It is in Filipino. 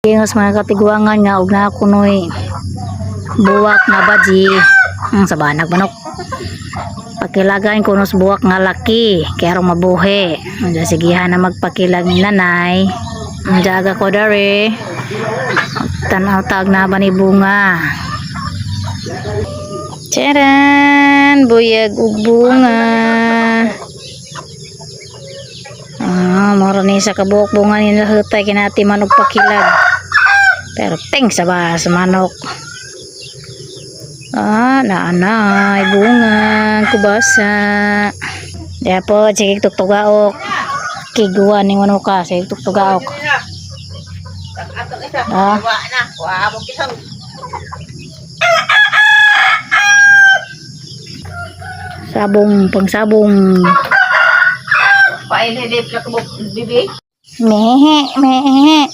Ingos mga katiguangan nga og na kunoy buwak na baji sa banag manok. Pakilagan kuno sa buwak nga laki kaya ron mabuhi. Sigihan na magpakilag ni nanay. Jaga ko dari. Tanaw tag na ba ni bunga. Charan, buyag ug bunga. Moro ni sa kabuok bunga ni nahutay kinati manok pakilag. Pero ting sa manok. Naanay bunga kubasa. Diya po sige tuktugaok. Kiguan ning manok ka sige tuktugaok. Sabong pangsabong. Painilip na kabuk bibi. Mehe.